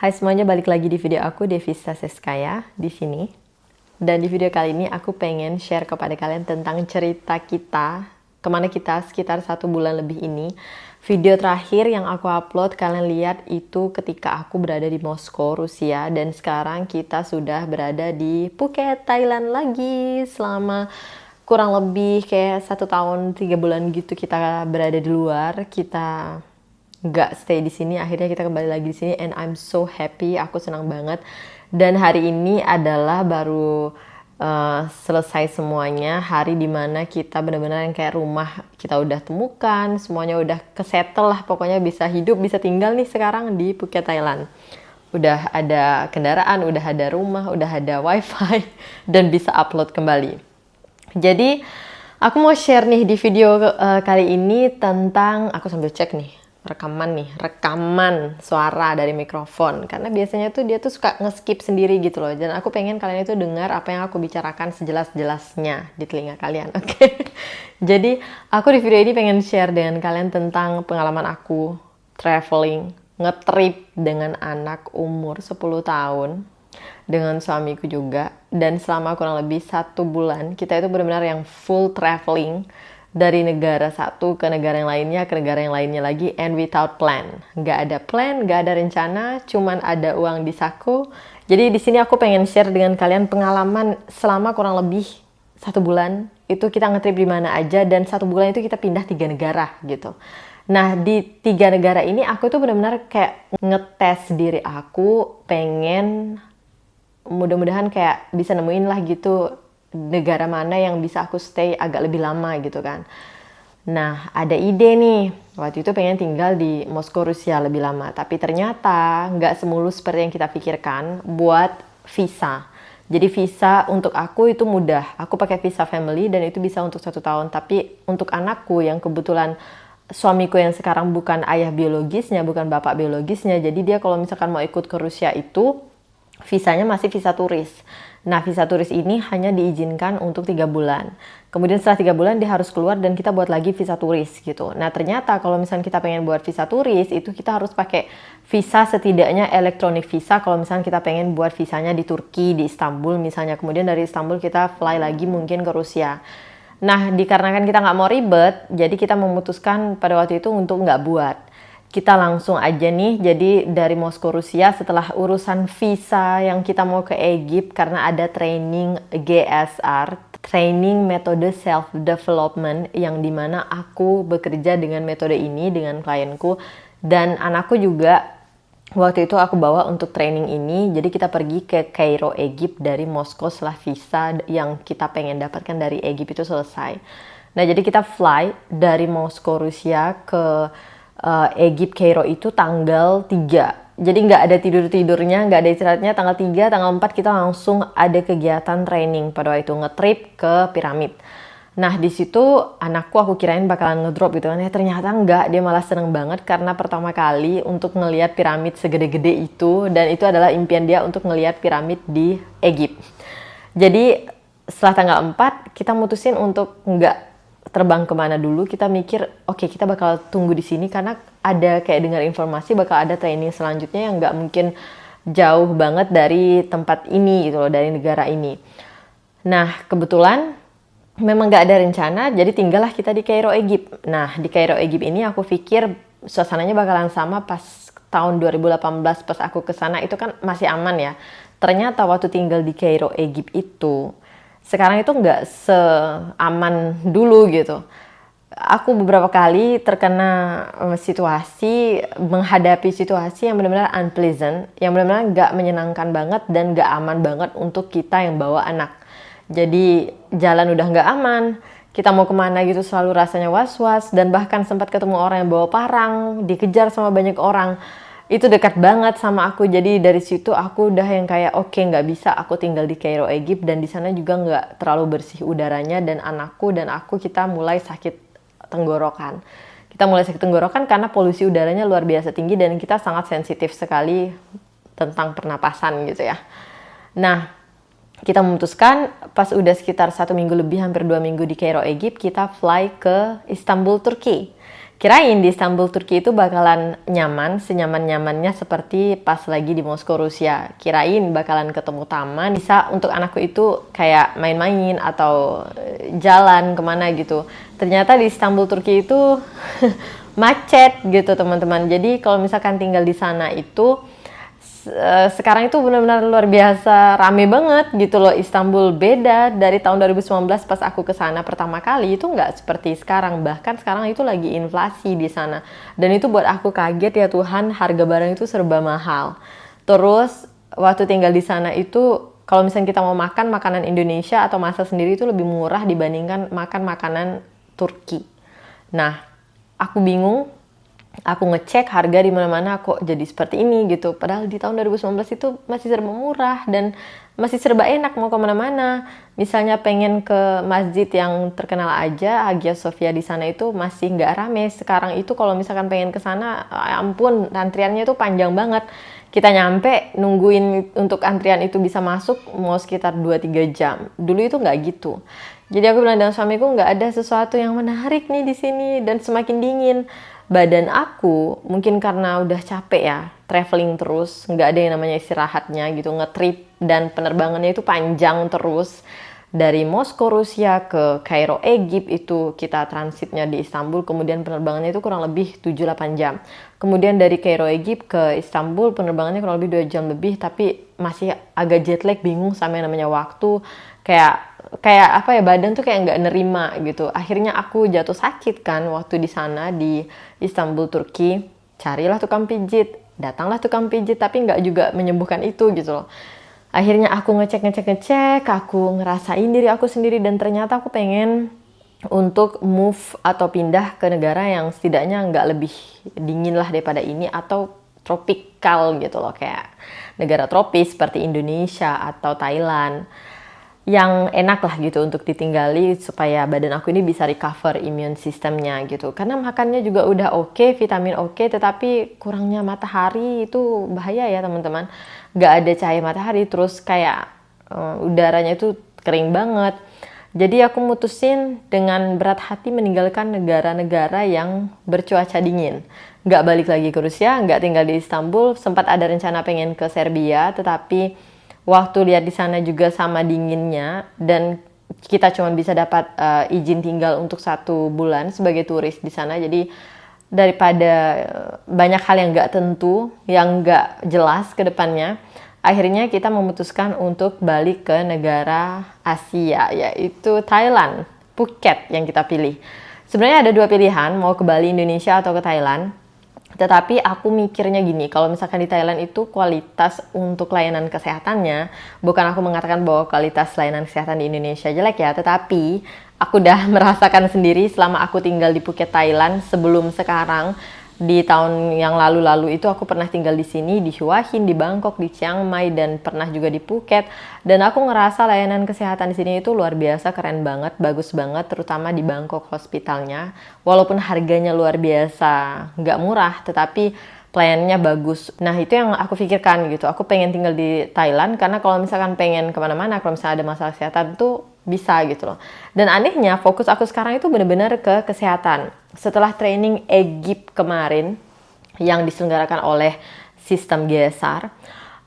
Hai semuanya, balik lagi di video aku, Devisa Seskaya di sini. Dan di video kali ini aku pengen share kepada kalian tentang cerita kita, kemana kita sekitar 1 bulan lebih ini. Video terakhir yang aku upload kalian lihat itu ketika aku berada di Moskow, Rusia. Dan sekarang kita sudah berada di Phuket, Thailand lagi. Selama kurang lebih kayak 1 tahun 3 bulan gitu kita berada di luar. Kita nggak stay di sini, akhirnya kita kembali lagi di sini, and I'm so happy, aku senang banget. Dan hari ini adalah baru selesai semuanya, hari dimana kita benar-benar yang kayak rumah kita udah temukan, semuanya udah kesettle lah, pokoknya bisa hidup, bisa tinggal nih sekarang di Phuket, Thailand. Udah ada kendaraan, udah ada rumah, udah ada wifi, dan bisa upload kembali. Jadi aku mau share nih di video kali ini tentang, aku sambil cek nih rekaman suara dari mikrofon, karena biasanya tuh dia tuh suka nge-skip sendiri gitu loh, dan aku pengen kalian itu dengar apa yang aku bicarakan sejelas-jelasnya di telinga kalian, oke? Jadi aku di video ini pengen share dengan kalian tentang pengalaman aku traveling, nge-trip dengan anak umur 10 tahun, dengan suamiku juga, dan selama kurang lebih 1 bulan kita itu benar-benar yang full traveling dari negara satu ke negara yang lainnya, ke negara yang lainnya lagi, and without plan. Nggak ada plan, nggak ada rencana, cuman ada uang di saku. Jadi di sini aku pengen share dengan kalian pengalaman selama kurang lebih 1 bulan. Itu kita ngetrip di mana aja, dan 1 bulan itu kita pindah 3 negara gitu. Nah di 3 negara ini aku tuh benar-benar kayak ngetes diri aku, pengen mudah-mudahan kayak bisa nemuin lah gitu negara mana yang bisa aku stay agak lebih lama gitu kan. Nah ada ide nih, waktu itu pengen tinggal di Moskow, Rusia lebih lama, tapi ternyata nggak semulus seperti yang kita pikirkan buat visa. Jadi visa untuk aku itu mudah, aku pakai visa family dan itu bisa untuk 1 tahun, tapi untuk anakku yang kebetulan suamiku yang sekarang bukan ayah biologisnya, bukan bapak biologisnya, jadi dia kalau misalkan mau ikut ke Rusia itu visanya masih visa turis. Nah visa turis ini hanya diizinkan untuk 3 bulan. Kemudian setelah 3 bulan dia harus keluar dan kita buat lagi visa turis gitu. Nah ternyata kalau misalnya kita pengen buat visa turis itu kita harus pakai visa setidaknya elektronik visa. Kalau misalnya kita pengen buat visanya di Turki, di Istanbul misalnya. Kemudian dari Istanbul kita fly lagi mungkin ke Rusia. Nah dikarenakan kita nggak mau ribet, jadi kita memutuskan pada waktu itu untuk nggak buat. Kita langsung aja nih, jadi dari Moskow, Rusia, setelah urusan visa yang kita mau ke Egypt karena ada training GSR, training metode self development, yang dimana aku bekerja dengan metode ini dengan klienku, dan anakku juga waktu itu aku bawa untuk training ini. Jadi kita pergi ke Kairo, Egypt dari Moskow setelah visa yang kita pengen dapatkan dari Egypt itu selesai. Nah jadi kita fly dari Moskow, Rusia ke Egypt, Kairo itu tanggal 3. Jadi nggak ada tidur-tidurnya, nggak ada istirahatnya. Tanggal 3, tanggal 4 kita langsung ada kegiatan training pada waktu itu, nge-trip ke piramid. Nah di situ anakku aku kirain bakalan ngedrop gitu kan, ternyata enggak, dia malah seneng banget karena pertama kali untuk ngelihat piramid segede-gede itu, dan itu adalah impian dia untuk ngelihat piramid di Egypt. Jadi setelah tanggal 4 kita mutusin untuk nggak terbang kemana dulu, kita mikir oke, kita bakal tunggu di sini karena ada kayak dengar informasi bakal ada training selanjutnya yang nggak mungkin jauh banget dari tempat ini gitu loh, dari negara ini. Nah kebetulan memang nggak ada rencana, jadi tinggallah kita di Kairo, Egypt. Nah di Kairo, Egypt ini aku pikir suasananya bakalan sama pas tahun 2018 pas aku kesana, itu kan masih aman ya. Ternyata waktu tinggal di Kairo, Egypt itu sekarang itu nggak seaman dulu gitu. Aku beberapa kali terkena menghadapi situasi yang benar-benar unpleasant, yang benar-benar nggak menyenangkan banget dan nggak aman banget untuk kita yang bawa anak. Jadi jalan udah nggak aman, kita mau kemana gitu selalu rasanya was-was, dan bahkan sempat ketemu orang yang bawa parang, dikejar sama banyak orang. Itu dekat banget sama aku, jadi dari situ aku udah yang kayak oke, nggak bisa aku tinggal di Kairo, Egypt, dan di sana juga nggak terlalu bersih udaranya, dan anakku dan aku kita mulai sakit tenggorokan. Kita mulai sakit tenggorokan karena polusi udaranya luar biasa tinggi dan kita sangat sensitif sekali tentang pernapasan gitu ya. Nah kita memutuskan pas udah sekitar 1 minggu lebih, hampir 2 minggu di Kairo, Egypt, kita fly ke Istanbul, Turki. Kirain di Istanbul, Turki itu bakalan nyaman, senyaman-nyamannya seperti pas lagi di Moskow, Rusia. Kirain bakalan ketemu taman, bisa untuk anakku itu kayak main-main atau jalan kemana gitu. Ternyata di Istanbul, Turki itu macet gitu teman-teman. Jadi kalau misalkan tinggal di sana itu sekarang itu benar-benar luar biasa rame banget gitu loh. Istanbul beda dari tahun 2019 pas aku ke sana pertama kali, itu nggak seperti sekarang. Bahkan sekarang itu lagi inflasi di sana. Dan itu buat aku kaget, ya Tuhan, harga barang itu serba mahal. Terus waktu tinggal di sana itu kalau misalnya kita mau makan makanan Indonesia atau masak sendiri itu lebih murah dibandingkan makan makanan Turki. Nah, aku bingung. Aku ngecek harga di mana-mana kok jadi seperti ini gitu. Padahal di tahun 2019 itu masih serba murah dan masih serba enak mau kemana-mana. Misalnya pengen ke masjid yang terkenal aja, Hagia Sophia di sana itu masih nggak rame. Sekarang itu kalau misalkan pengen ke sana, ampun, antriannya itu panjang banget. Kita nyampe nungguin untuk antrian itu bisa masuk mau sekitar 2-3 jam. Dulu itu nggak gitu. Jadi aku bilang dengan suamiku, nggak ada sesuatu yang menarik nih di sini dan semakin dingin. Badan aku mungkin karena udah capek ya, traveling terus, nggak ada yang namanya istirahatnya gitu, ngetrip, dan penerbangannya itu panjang terus. Dari Moskow, Rusia ke Kairo, Egypt, itu kita transitnya di Istanbul, kemudian penerbangannya itu kurang lebih 7-8 jam. Kemudian dari Kairo, Egypt ke Istanbul, penerbangannya kurang lebih 2 jam lebih, tapi masih agak jet lag, bingung sama yang namanya waktu. Kayak apa ya, badan tuh kayak nggak nerima gitu. Akhirnya aku jatuh sakit kan waktu di sana di Istanbul, Turki. Carilah tukang pijit, datanglah tukang pijit, tapi nggak juga menyembuhkan itu gitu loh. Akhirnya aku ngecek, aku ngerasain diri aku sendiri, dan ternyata aku pengen untuk move atau pindah ke negara yang setidaknya nggak lebih dingin lah daripada ini, atau tropical gitu loh, kayak negara tropis seperti Indonesia atau Thailand, yang enak lah gitu untuk ditinggali supaya badan aku ini bisa recover immune systemnya gitu. Karena makannya juga udah oke, vitamin oke, tetapi kurangnya matahari itu bahaya ya teman-teman. Gak ada cahaya matahari, terus kayak udaranya itu kering banget. Jadi aku mutusin dengan berat hati meninggalkan negara-negara yang bercuaca dingin. Gak balik lagi ke Rusia, gak tinggal di Istanbul. Sempat ada rencana pengen ke Serbia, tetapi waktu lihat di sana juga sama dinginnya, dan kita cuma bisa dapat izin tinggal untuk 1 bulan sebagai turis di sana. Jadi daripada banyak hal yang nggak tentu, yang nggak jelas ke depannya, akhirnya kita memutuskan untuk balik ke negara Asia, yaitu Thailand, Phuket yang kita pilih. Sebenarnya ada 2 pilihan, mau ke Bali, Indonesia, atau ke Thailand. Tetapi aku mikirnya gini, kalau misalkan di Thailand itu kualitas untuk layanan kesehatannya, bukan aku mengatakan bahwa kualitas layanan kesehatan di Indonesia jelek ya, tetapi aku udah merasakan sendiri selama aku tinggal di Phuket, Thailand. Sebelum sekarang, di tahun yang lalu-lalu itu aku pernah tinggal di sini, di Hua Hin, di Bangkok, di Chiang Mai, dan pernah juga di Phuket. Dan aku ngerasa layanan kesehatan di sini itu luar biasa, keren banget, bagus banget, terutama di Bangkok hospitalnya. Walaupun harganya luar biasa, nggak murah, tetapi pelayanannya bagus. Nah, itu yang aku pikirkan gitu. Aku pengen tinggal di Thailand karena kalau misalkan pengen kemana-mana, kalau misalnya ada masalah kesehatan tuh bisa gitu loh. Dan anehnya fokus aku sekarang itu benar-benar ke kesehatan. Setelah training Egypt kemarin yang diselenggarakan oleh sistem GSR,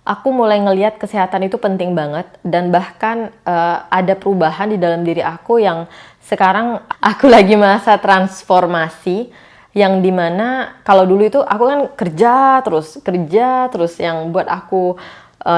aku mulai ngelihat kesehatan itu penting banget, dan bahkan ada perubahan di dalam diri aku yang sekarang aku lagi masa transformasi, yang dimana kalau dulu itu aku kan kerja terus, yang buat aku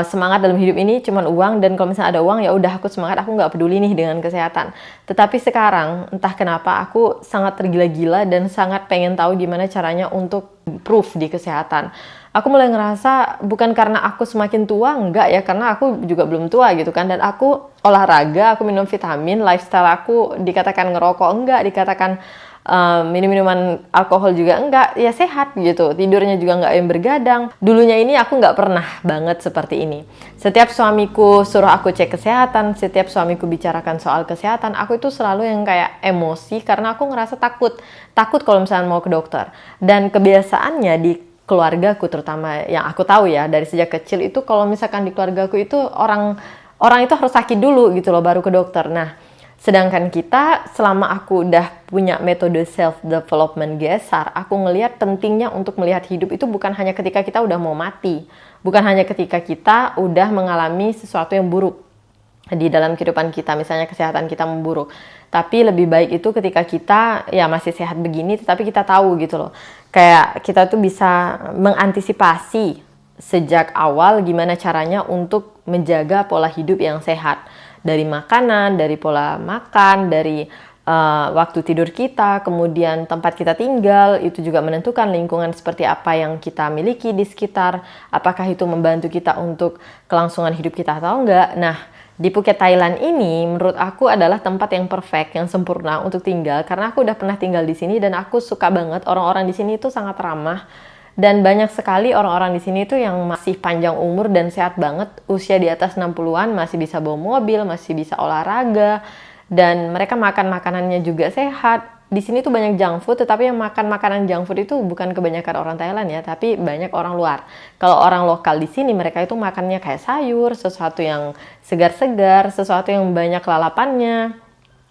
semangat dalam hidup ini cuman uang, dan kalau misalnya ada uang ya udah aku semangat, aku nggak peduli nih dengan kesehatan. Tetapi sekarang entah kenapa aku sangat tergila-gila dan sangat pengen tahu gimana caranya untuk improve di kesehatan. Aku mulai ngerasa bukan karena aku semakin tua, enggak ya, karena aku juga belum tua gitu kan, dan aku olahraga, aku minum vitamin, lifestyle aku dikatakan ngerokok enggak, dikatakan minum-minuman alkohol juga enggak, ya sehat gitu, tidurnya juga enggak yang bergadang. Dulunya ini aku enggak pernah banget seperti ini. Setiap suamiku suruh aku cek kesehatan, setiap suamiku bicarakan soal kesehatan, aku itu selalu yang kayak emosi karena aku ngerasa takut kalau misalnya mau ke dokter. Dan kebiasaannya di keluargaku, terutama yang aku tahu ya dari sejak kecil itu, kalau misalkan di keluargaku itu orang itu harus sakit dulu gitu loh baru ke dokter. Nah, Sedangkan kita, selama aku udah punya metode self-development GSR, aku ngelihat pentingnya untuk melihat hidup itu bukan hanya ketika kita udah mau mati. Bukan hanya ketika kita udah mengalami sesuatu yang buruk di dalam kehidupan kita, misalnya kesehatan kita memburuk. Tapi lebih baik itu ketika kita ya masih sehat begini, tetapi kita tahu gitu loh. Kayak kita tuh bisa mengantisipasi sejak awal gimana caranya untuk menjaga pola hidup yang sehat. Dari makanan, dari pola makan, dari waktu tidur kita, kemudian tempat kita tinggal, itu juga menentukan lingkungan seperti apa yang kita miliki di sekitar, apakah itu membantu kita untuk kelangsungan hidup kita atau enggak. Nah, di Phuket, Thailand ini menurut aku adalah tempat yang perfect, yang sempurna untuk tinggal, karena aku udah pernah tinggal di sini dan aku suka banget orang-orang di sini itu sangat ramah. Dan banyak sekali orang-orang di sini tuh yang masih panjang umur dan sehat banget, usia di atas 60-an masih bisa bawa mobil, masih bisa olahraga, dan mereka makan makanannya juga sehat. Di sini tuh banyak junk food, tetapi yang makan makanan junk food itu bukan kebanyakan orang Thailand ya, tapi banyak orang luar. Kalau orang lokal di sini mereka itu makannya kayak sayur, sesuatu yang segar-segar, sesuatu yang banyak lalapannya,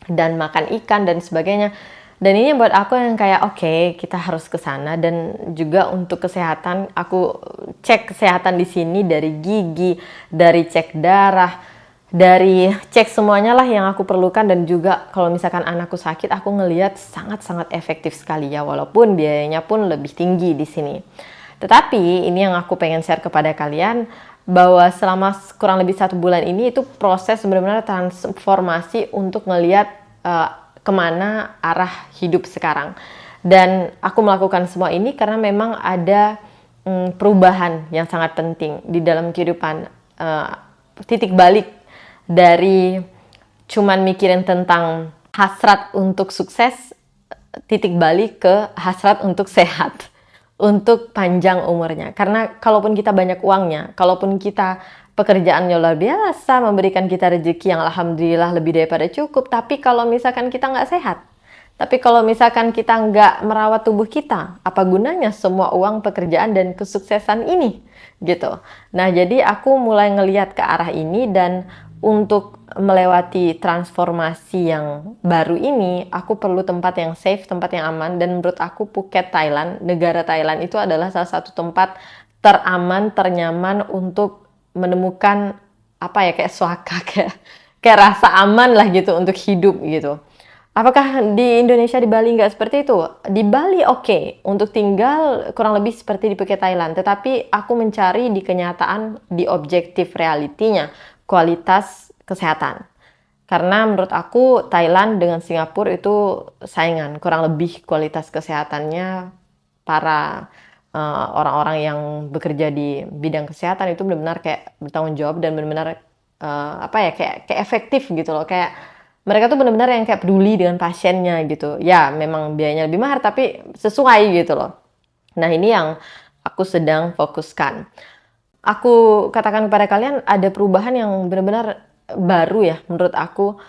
dan makan ikan dan sebagainya. Dan ini buat aku yang kayak oke, kita harus ke sana. Dan juga untuk kesehatan, aku cek kesehatan di sini dari gigi, dari cek darah, dari cek semuanya lah yang aku perlukan. Dan juga kalau misalkan anakku sakit, aku ngelihat sangat-sangat efektif sekali ya, walaupun biayanya pun lebih tinggi di sini. Tetapi ini yang aku pengen share kepada kalian, bahwa selama kurang lebih 1 bulan ini itu proses benar-benar transformasi untuk ngelihat kemana arah hidup sekarang. Dan aku melakukan semua ini karena memang ada perubahan yang sangat penting di dalam kehidupan. Titik balik dari cuman mikirin tentang hasrat untuk sukses, titik balik ke hasrat untuk sehat, untuk panjang umurnya. Karena kalaupun kita banyak uangnya, kalaupun kita pekerjaannya luar biasa, memberikan kita rezeki yang alhamdulillah lebih daripada cukup, tapi kalau misalkan kita nggak sehat, tapi kalau misalkan kita nggak merawat tubuh kita, apa gunanya semua uang, pekerjaan, dan kesuksesan ini? Gitu. Nah, jadi aku mulai ngelihat ke arah ini, dan untuk melewati transformasi yang baru ini, aku perlu tempat yang safe, tempat yang aman, dan menurut aku Phuket, Thailand, negara Thailand itu adalah salah satu tempat teraman, ternyaman untuk menemukan apa ya, kayak suaka, kayak rasa aman lah gitu untuk hidup gitu. Apakah di Indonesia, di Bali nggak seperti itu? Di Bali oke, untuk tinggal kurang lebih seperti di Phuket, Thailand. Tetapi aku mencari di kenyataan, di objektif realitinya, kualitas kesehatan. Karena menurut aku Thailand dengan Singapura itu saingan, kurang lebih kualitas kesehatannya para orang-orang yang bekerja di bidang kesehatan itu benar-benar kayak bertanggung jawab dan benar-benar kayak efektif gitu loh. Kayak mereka tuh benar-benar yang kayak peduli dengan pasiennya gitu. Ya memang biayanya lebih mahal tapi sesuai gitu loh. Nah, ini yang aku sedang fokuskan. Aku katakan kepada kalian ada perubahan yang benar-benar baru ya menurut aku.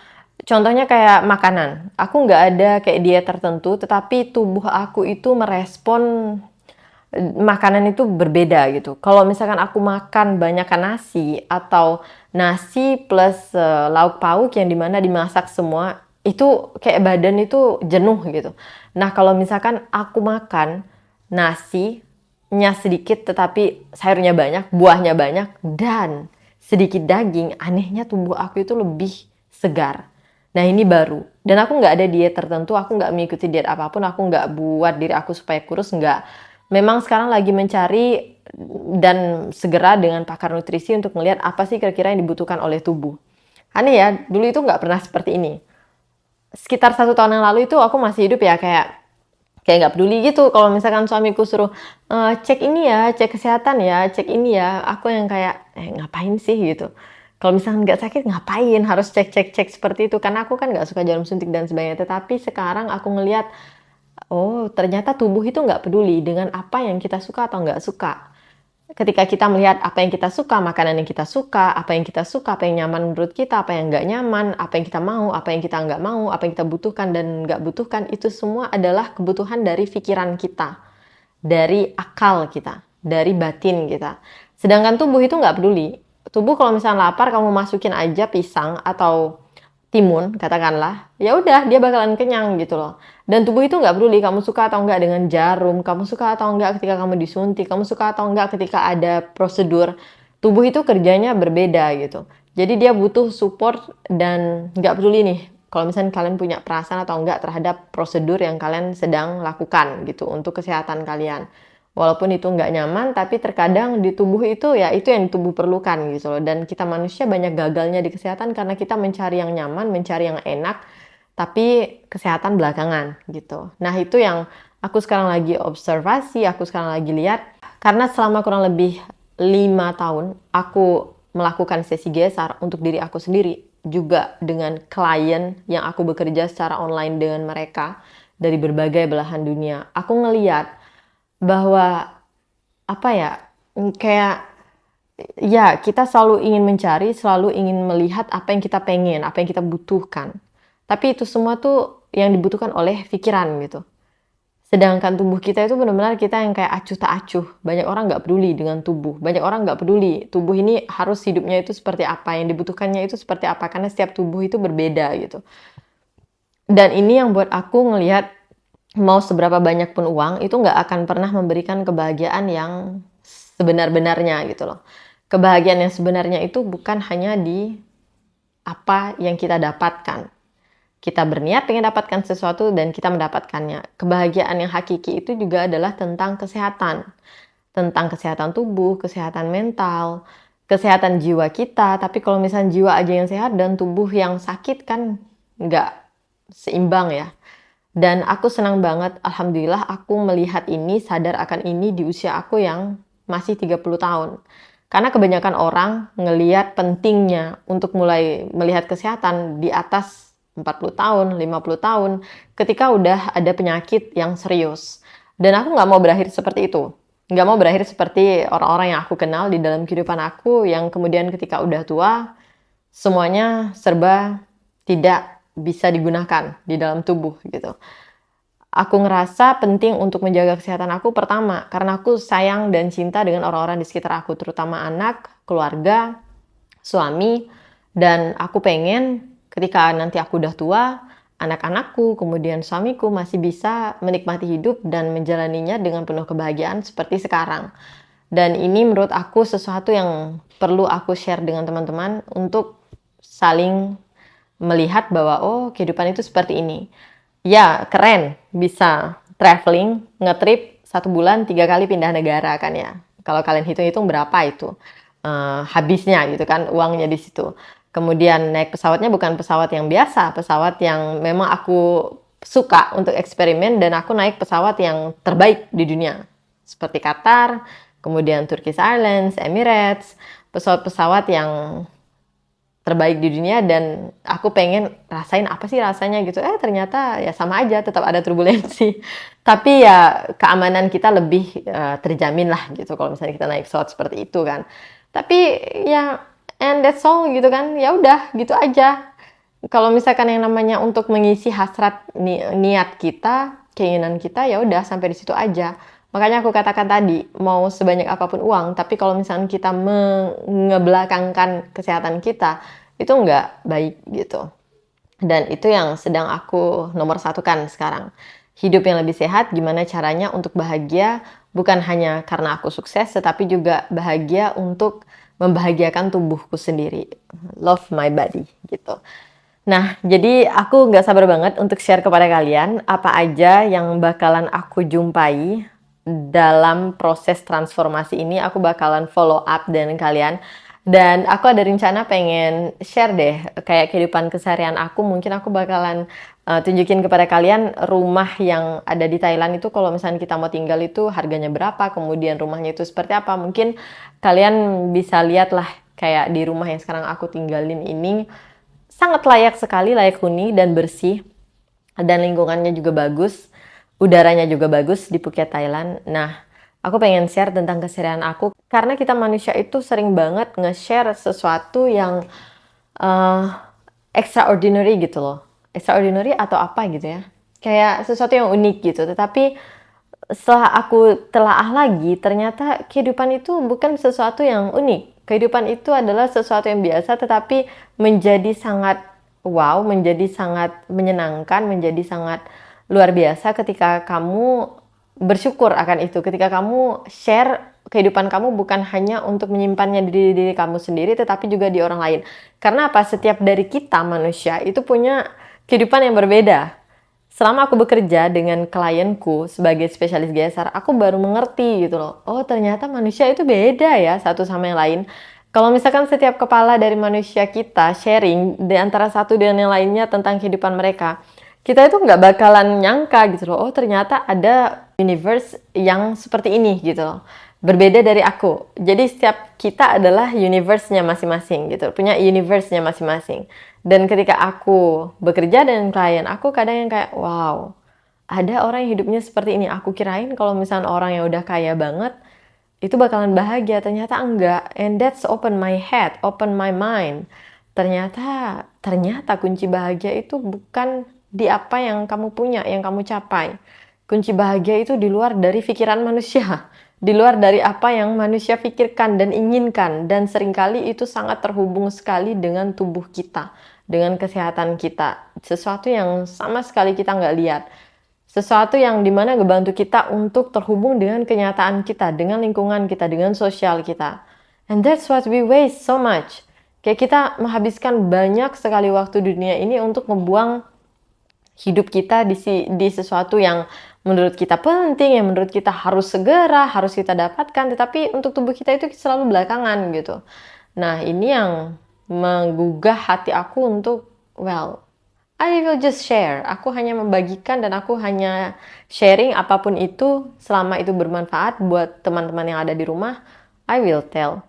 Contohnya kayak makanan. Aku nggak ada kayak diet tertentu, tetapi tubuh aku itu merespon makanan itu berbeda gitu. Kalau misalkan aku makan banyak nasi atau nasi plus lauk pauk yang dimana dimasak semua, itu kayak badan itu jenuh gitu. Nah, kalau misalkan aku makan nasinya sedikit tetapi sayurnya banyak, buahnya banyak, dan sedikit daging, anehnya tubuh aku itu lebih segar. Nah, ini baru. Dan aku nggak ada diet tertentu, aku nggak mengikuti diet apapun, aku nggak buat diri aku supaya kurus, nggak. Memang sekarang lagi mencari dan segera dengan pakar nutrisi untuk melihat apa sih kira-kira yang dibutuhkan oleh tubuh. Aneh ya, dulu itu nggak pernah seperti ini. Sekitar 1 tahun yang lalu itu aku masih hidup ya kayak nggak peduli gitu. Kalau misalkan suamiku suruh cek ini ya, cek kesehatan ya, cek ini ya, aku yang kayak ngapain sih gitu. Kalau misalkan nggak sakit ngapain harus cek seperti itu, karena aku kan nggak suka jarum suntik dan sebagainya. Tetapi sekarang aku ngelihat, oh ternyata tubuh itu nggak peduli dengan apa yang kita suka atau nggak suka. Ketika kita melihat apa yang kita suka, makanan yang kita suka, apa yang nyaman menurut kita, apa yang nggak nyaman, apa yang kita mau, apa yang kita nggak mau, apa yang kita butuhkan dan nggak butuhkan, itu semua adalah kebutuhan dari pikiran kita, dari akal kita, dari batin kita. Sedangkan tubuh itu nggak peduli. Tubuh kalau misalnya lapar, kamu masukin aja pisang atau timun, katakanlah, ya udah dia bakalan kenyang gitu loh. Dan tubuh itu nggak peduli kamu suka atau nggak dengan jarum, kamu suka atau nggak ketika kamu disuntik, kamu suka atau nggak ketika ada prosedur. Tubuh itu kerjanya berbeda gitu. Jadi dia butuh support dan nggak peduli nih kalau misalnya kalian punya perasaan atau enggak terhadap prosedur yang kalian sedang lakukan gitu untuk kesehatan kalian. Walaupun itu nggak nyaman, tapi terkadang di tubuh itu ya itu yang tubuh perlukan gitu loh. Dan kita manusia banyak gagalnya di kesehatan karena kita mencari yang nyaman, mencari yang enak, tapi kesehatan belakangan gitu. Nah itu yang aku sekarang lagi observasi, aku sekarang lagi lihat. Karena selama kurang lebih 5 tahun, aku melakukan sesi GSR untuk diri aku sendiri. Juga dengan klien yang aku bekerja secara online dengan mereka dari berbagai belahan dunia. Aku ngeliat bahwa kayak ya kita selalu ingin mencari, selalu ingin melihat apa yang kita pengen, apa yang kita butuhkan. Tapi itu semua tuh yang dibutuhkan oleh pikiran gitu. Sedangkan tubuh kita itu benar-benar kita yang kayak acuh tak acuh. Banyak orang nggak peduli dengan tubuh. Banyak orang nggak peduli tubuh ini harus hidupnya itu seperti apa, yang dibutuhkannya itu seperti apa, karena setiap tubuh itu berbeda gitu. Dan ini yang buat aku ngelihat mau seberapa banyak pun uang itu nggak akan pernah memberikan kebahagiaan yang sebenar-benarnya gitu loh. Kebahagiaan yang sebenarnya itu bukan hanya di apa yang kita dapatkan. Kita berniat pengen dapatkan sesuatu dan kita mendapatkannya. Kebahagiaan yang hakiki itu juga adalah tentang kesehatan. Tentang kesehatan tubuh, kesehatan mental, kesehatan jiwa kita. Tapi kalau misalnya jiwa aja yang sehat dan tubuh yang sakit kan nggak seimbang ya. Dan aku senang banget, alhamdulillah aku melihat ini, sadar akan ini di usia aku yang masih 30 tahun. Karena kebanyakan orang ngelihat pentingnya untuk mulai melihat kesehatan di atas 40 tahun, 50 tahun, ketika udah ada penyakit yang serius. Dan aku nggak mau berakhir seperti itu. Nggak mau berakhir seperti orang-orang yang aku kenal di dalam kehidupan aku, yang kemudian ketika udah tua, semuanya serba tidak bisa digunakan di dalam tubuh gitu. Aku ngerasa penting untuk menjaga kesehatan aku pertama, karena aku sayang dan cinta dengan orang-orang di sekitar aku, terutama anak, keluarga, suami, dan aku pengen ketika nanti aku udah tua, anak-anakku, kemudian suamiku masih bisa menikmati hidup dan menjalaninya dengan penuh kebahagiaan seperti sekarang. Dan ini menurut aku sesuatu yang perlu aku share dengan teman-teman untuk saling melihat bahwa oh kehidupan itu seperti ini. Ya keren, bisa traveling, ngetrip 1 bulan 3 kali pindah negara kan ya. Kalau kalian hitung-hitung berapa itu habisnya gitu kan uangnya di situ. Kemudian naik pesawatnya bukan pesawat yang biasa, pesawat yang memang aku suka untuk eksperimen, dan aku naik pesawat yang terbaik di dunia. Seperti Qatar, kemudian Turkish Airlines, Emirates, pesawat-pesawat yang terbaik di dunia, dan aku pengen rasain apa sih rasanya gitu. Ternyata ya sama aja, tetap ada turbulensi. Tapi ya keamanan kita lebih terjamin lah gitu kalau misalnya kita naik pesawat seperti itu kan. Tapi ya and that's all gitu kan, ya udah gitu aja. Kalau misalkan yang namanya untuk mengisi hasrat niat kita, keinginan kita, ya udah sampai di situ aja. Makanya aku katakan tadi, mau sebanyak apapun uang, tapi kalau misalkan kita mengebelakangkan kesehatan kita, itu nggak baik gitu. Dan itu yang sedang aku nomor satukan sekarang. Hidup yang lebih sehat, gimana caranya untuk bahagia, bukan hanya karena aku sukses, tetapi juga bahagia untuk membahagiakan tubuhku sendiri. Love my body, gitu. Nah, jadi aku nggak sabar banget untuk share kepada kalian apa aja yang bakalan aku jumpai dalam proses transformasi ini. Aku bakalan follow up dengan kalian. Dan aku ada rencana pengen share deh, kayak kehidupan keseharian aku. Mungkin aku bakalan tunjukin kepada kalian rumah yang ada di Thailand itu kalau misalnya kita mau tinggal itu harganya berapa, kemudian rumahnya itu seperti apa. Mungkin kalian bisa lihat lah kayak di rumah yang sekarang aku tinggalin ini sangat layak sekali, layak huni dan bersih. Dan lingkungannya juga bagus, udaranya juga bagus di Phuket, Thailand. Nah, aku pengen share tentang keseharian aku karena kita manusia itu sering banget nge-share sesuatu yang extraordinary gitu loh. Extraordinary atau apa gitu ya. Kayak sesuatu yang unik gitu. Tetapi setelah aku telaah lagi, ternyata kehidupan itu bukan sesuatu yang unik. Kehidupan itu adalah sesuatu yang biasa tetapi menjadi sangat wow, menjadi sangat menyenangkan, menjadi sangat luar biasa ketika kamu bersyukur akan itu. Ketika kamu share kehidupan kamu bukan hanya untuk menyimpannya di diri kamu sendiri, tetapi juga di orang lain. Karena apa? Setiap dari kita manusia itu punya kehidupan yang berbeda. Selama aku bekerja dengan klienku sebagai spesialis GSR, aku baru mengerti gitu loh. Oh, ternyata manusia itu beda ya satu sama yang lain. Kalau misalkan setiap kepala dari manusia kita sharing di antara satu dan yang lainnya tentang kehidupan mereka, kita itu nggak bakalan nyangka gitu loh. Oh, ternyata ada universe yang seperti ini gitu loh. Berbeda dari aku. Jadi setiap kita adalah universe-nya masing-masing gitu. Punya universe-nya masing-masing. Dan ketika aku bekerja dengan klien, aku kadang yang kayak, wow, ada orang yang hidupnya seperti ini. Aku kirain kalau misalnya orang yang udah kaya banget, itu bakalan bahagia. Ternyata enggak. And that's open my head, open my mind. Ternyata kunci bahagia itu bukan di apa yang kamu punya, yang kamu capai. Kunci bahagia itu di luar dari pikiran manusia. Di luar dari apa yang manusia pikirkan dan inginkan. Dan seringkali itu sangat terhubung sekali dengan tubuh kita. Dengan kesehatan kita. Sesuatu yang sama sekali kita nggak lihat. Sesuatu yang dimana ngebantu kita untuk terhubung dengan kenyataan kita. Dengan lingkungan kita, dengan sosial kita. And that's what we waste so much. Kayak kita menghabiskan banyak sekali waktu di dunia ini untuk membuang hidup kita di sesuatu yang menurut kita penting, yang menurut kita harus segera, harus kita dapatkan, tetapi untuk tubuh kita itu selalu belakangan gitu. Nah, ini yang menggugah hati aku untuk, well, I will just share. Aku hanya membagikan dan aku hanya sharing apapun itu, selama itu bermanfaat buat teman-teman yang ada di rumah, I will tell,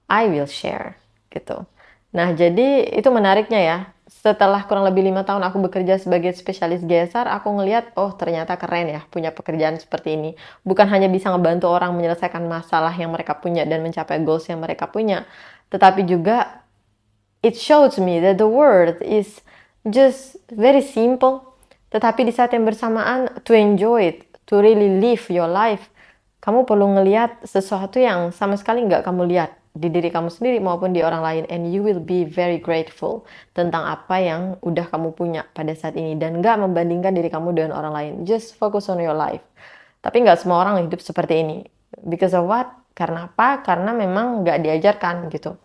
I will share gitu. Nah, jadi itu menariknya ya. Setelah kurang lebih 5 tahun aku bekerja sebagai spesialis GSR, aku ngelihat, oh ternyata keren ya punya pekerjaan seperti ini. Bukan hanya bisa ngebantu orang menyelesaikan masalah yang mereka punya dan mencapai goals yang mereka punya, tetapi juga it shows me that the world is just very simple. Tetapi di saat yang bersamaan, to enjoy it, to really live your life, kamu perlu ngelihat sesuatu yang sama sekali nggak kamu lihat di diri kamu sendiri maupun di orang lain, and you will be very grateful tentang apa yang udah kamu punya pada saat ini dan nggak membandingkan diri kamu dengan orang lain. Just focus on your life. Tapi nggak semua orang hidup seperti ini. Because of what? Karena apa? Karena memang nggak diajarkan gitu.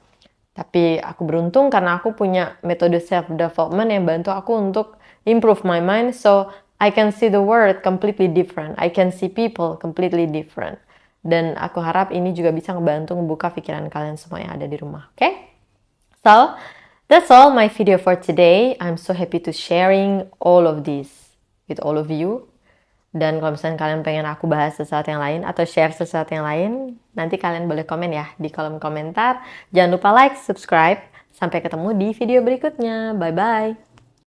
Tapi aku beruntung karena aku punya metode self-development yang bantu aku untuk improve my mind, so I can see the world completely different. I can see people completely different. Dan aku harap ini juga bisa ngebantu ngebuka pikiran kalian semua yang ada di rumah. Oke? So, that's all my video for today. I'm so happy to sharing all of this with all of you. Dan kalau misalnya kalian pengen aku bahas sesuatu yang lain atau share sesuatu yang lain, nanti kalian boleh komen ya di kolom komentar. Jangan lupa like, subscribe. Sampai ketemu di video berikutnya. Bye-bye.